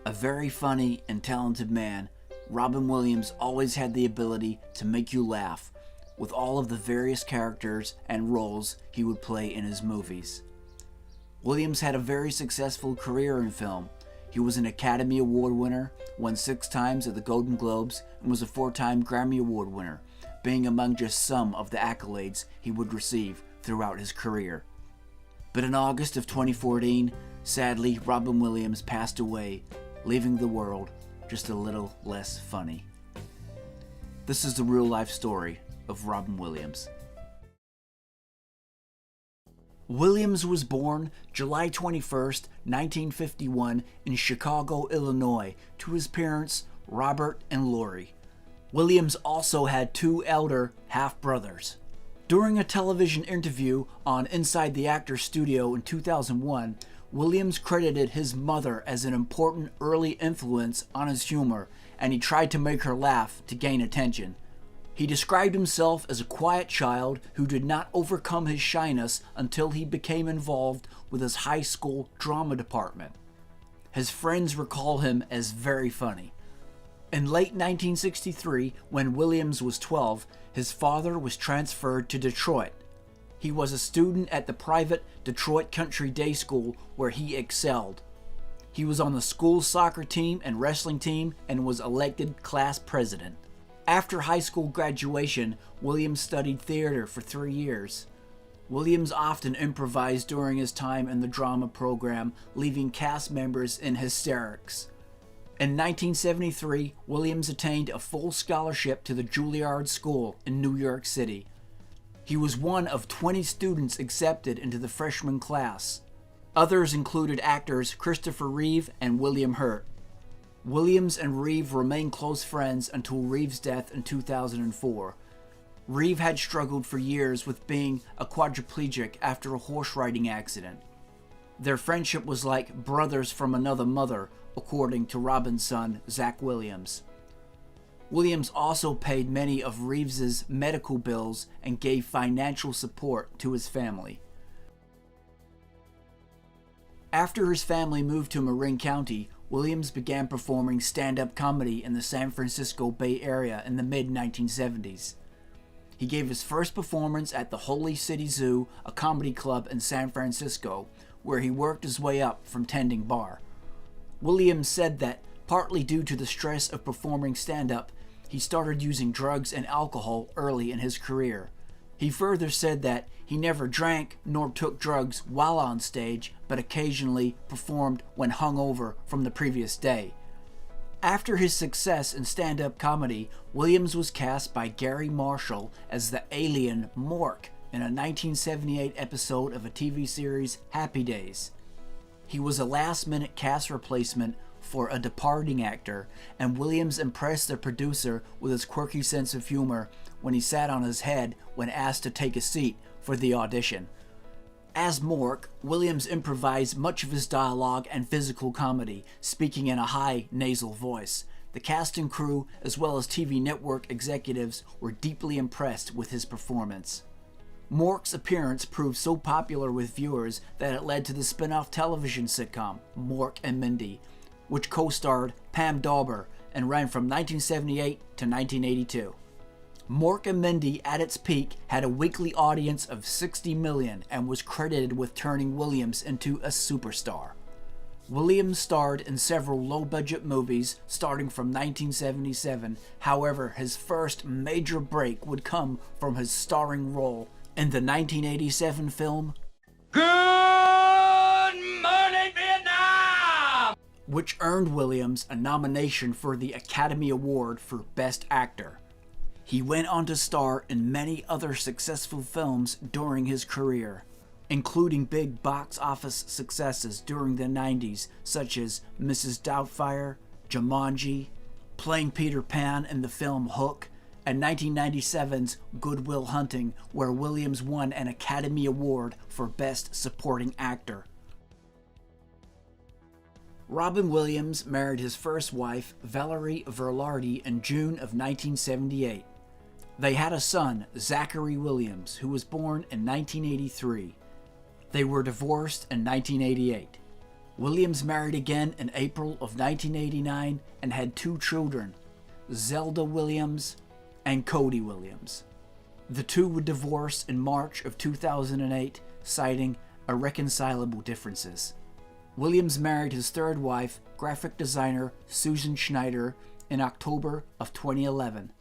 A very funny and talented man, Robin Williams always had the ability to make you laugh with all of the various characters and roles he would play in his movies. Williams had a very successful career in film. He was an Academy Award winner, won 6 times at the Golden Globes, and was a 4-time Grammy Award winner, being among just some of the accolades he would receive throughout his career. But in August of 2014, sadly, Robin Williams passed away, leaving the world just a little less funny. This is the real-life story of Robin Williams. Williams was born July 21st, 1951 in Chicago, Illinois, to his parents Robert and Lori. Williams also had 2 elder half-brothers. During a television interview on Inside the Actors Studio in 2001, Williams credited his mother as an important early influence on his humor, and he tried to make her laugh to gain attention. He described himself as a quiet child who did not overcome his shyness until he became involved with his high school drama department. His friends recall him as very funny. In late 1963, when Williams was 12, his father was transferred to Detroit. He was a student at the private Detroit Country Day School where he excelled. He was on the school soccer team and wrestling team and was elected class president. After high school graduation, Williams studied theater for 3 years. Williams often improvised during his time in the drama program, leaving cast members in hysterics. In 1973, Williams attained a full scholarship to the Juilliard School in New York City. He was one of 20 students accepted into the freshman class. Others included actors Christopher Reeve and William Hurt. Williams and Reeve remained close friends until Reeve's death in 2004. Reeve had struggled for years with being a quadriplegic after a horse riding accident. Their friendship was like brothers from another mother, according to Robin's son, Zach Williams. Williams also paid many of Reeves's medical bills and gave financial support to his family. After his family moved to Marin County, Williams began performing stand-up comedy in the San Francisco Bay Area in the mid-1970s. He gave his first performance at the Holy City Zoo, a comedy club in San Francisco, where he worked his way up from tending bar. Williams said that, partly due to the stress of performing stand-up, he started using drugs and alcohol early in his career. He further said that he never drank nor took drugs while on stage, but occasionally performed when hungover from the previous day. After his success in stand-up comedy, Williams was cast by Gary Marshall as the alien Mork in a 1978 episode of a TV series, Happy Days. He was a last-minute cast replacement for a departing actor, and Williams impressed the producer with his quirky sense of humor when he sat on his head when asked to take a seat for the audition. As Mork, Williams improvised much of his dialogue and physical comedy, speaking in a high nasal voice. The cast and crew, as well as TV network executives, were deeply impressed with his performance. Mork's appearance proved so popular with viewers that it led to the spin-off television sitcom, Mork and Mindy, which co-starred Pam Dawber and ran from 1978 to 1982. Mork and Mindy, at its peak, had a weekly audience of 60 million and was credited with turning Williams into a superstar. Williams starred in several low-budget movies starting from 1977. However, his first major break would come from his starring role in the 1987 film Good Morning Vietnam, which earned Williams a nomination for the Academy Award for Best Actor. He went on to star in many other successful films during his career, including big box office successes during the 90s such as Mrs. Doubtfire, Jumanji, playing Peter Pan in the film Hook, and 1997's Good Will Hunting, where Williams won an Academy Award for Best Supporting Actor. Robin Williams married his first wife, Valerie Verlardi, in June of 1978. They had a son, Zachary Williams, who was born in 1983. They were divorced in 1988. Williams married again in April of 1989 and had 2 children, Zelda Williams and Cody Williams. The two would divorce in March of 2008, citing irreconcilable differences. Williams married his 3rd wife, graphic designer Susan Schneider, in October of 2011.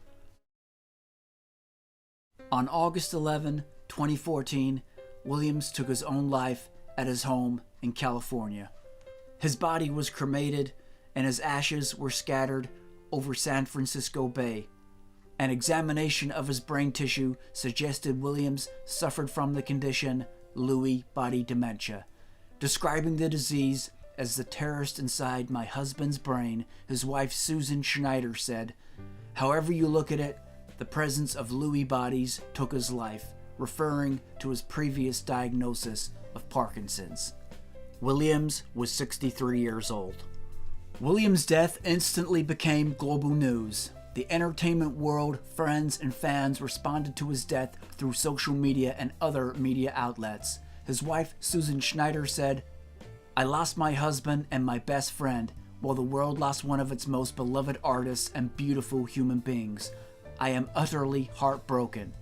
On August 11, 2014, Williams took his own life at his home in California. His body was cremated and his ashes were scattered over San Francisco Bay. An examination of his brain tissue suggested Williams suffered from the condition Lewy body dementia, describing the disease as the terrorist inside my husband's brain. His wife Susan Schneider said, "However you look at it, the presence of Lewy bodies took his life," referring to his previous diagnosis of Parkinson's. Williams was 63 years old. Williams' death instantly became global news. The entertainment world, friends, and fans responded to his death through social media and other media outlets. His wife, Susan Schneider, said, "I lost my husband and my best friend, while the world lost one of its most beloved artists and beautiful human beings. I am utterly heartbroken."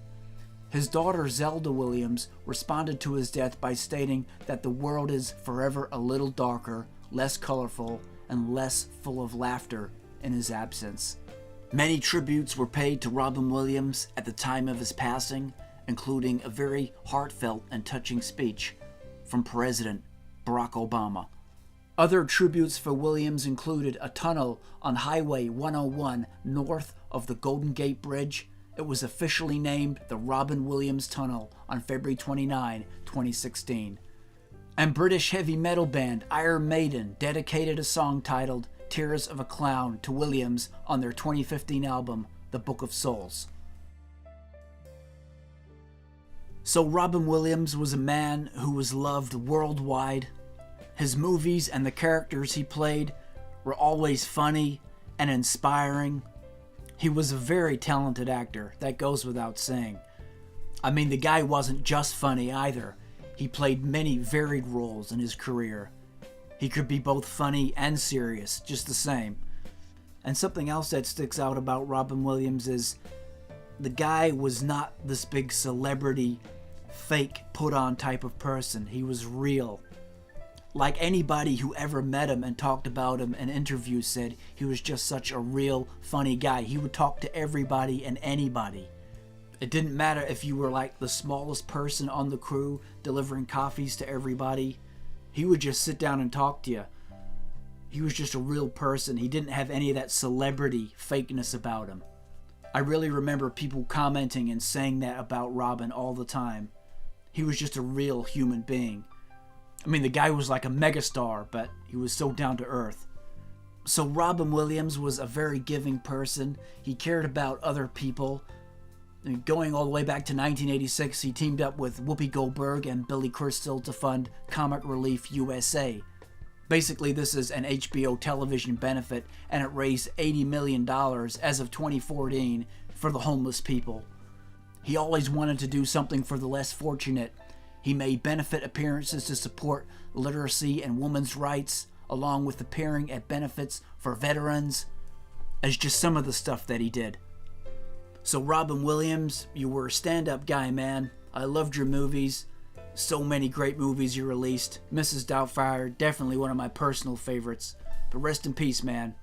His daughter, Zelda Williams, responded to his death by stating that the world is forever a little darker, less colorful, and less full of laughter in his absence. Many tributes were paid to Robin Williams at the time of his passing, including a very heartfelt and touching speech from President Barack Obama. Other tributes for Williams included a tunnel on Highway 101 north of the Golden Gate Bridge. It was officially named the Robin Williams Tunnel on February 29, 2016. And British heavy metal band Iron Maiden dedicated a song titled Tears of a Clown to Williams on their 2015 album, The Book of Souls. So Robin Williams was a man who was loved worldwide. His movies and the characters he played were always funny and inspiring. He was a very talented actor, that goes without saying. I mean, the guy wasn't just funny either. He played many varied roles in his career. He could be both funny and serious, just the same. And something else that sticks out about Robin Williams is the guy was not this big celebrity, fake, put-on type of person. He was real. Like anybody who ever met him and talked about him in interviews said, he was just such a real, funny guy. He would talk to everybody and anybody. It didn't matter if you were like the smallest person on the crew delivering coffees to everybody. He would just sit down and talk to you. He was just a real person. He didn't have any of that celebrity fakeness about him. I really remember people commenting and saying that about Robin all the time. He was just a real human being. I mean, the guy was like a megastar, but he was so down to earth. So Robin Williams was a very giving person. He cared about other people. And going all the way back to 1986, he teamed up with Whoopi Goldberg and Billy Crystal to fund Comic Relief USA. Basically, this is an HBO television benefit, and it raised $80 million as of 2014 for the homeless people. He always wanted to do something for the less fortunate. He made benefit appearances to support literacy and women's rights, along with appearing at benefits for veterans, as just some of the stuff that he did. So Robin Williams, you were a stand-up guy, man. I loved your movies. So many great movies you released. Mrs. Doubtfire, definitely one of my personal favorites. But rest in peace, man.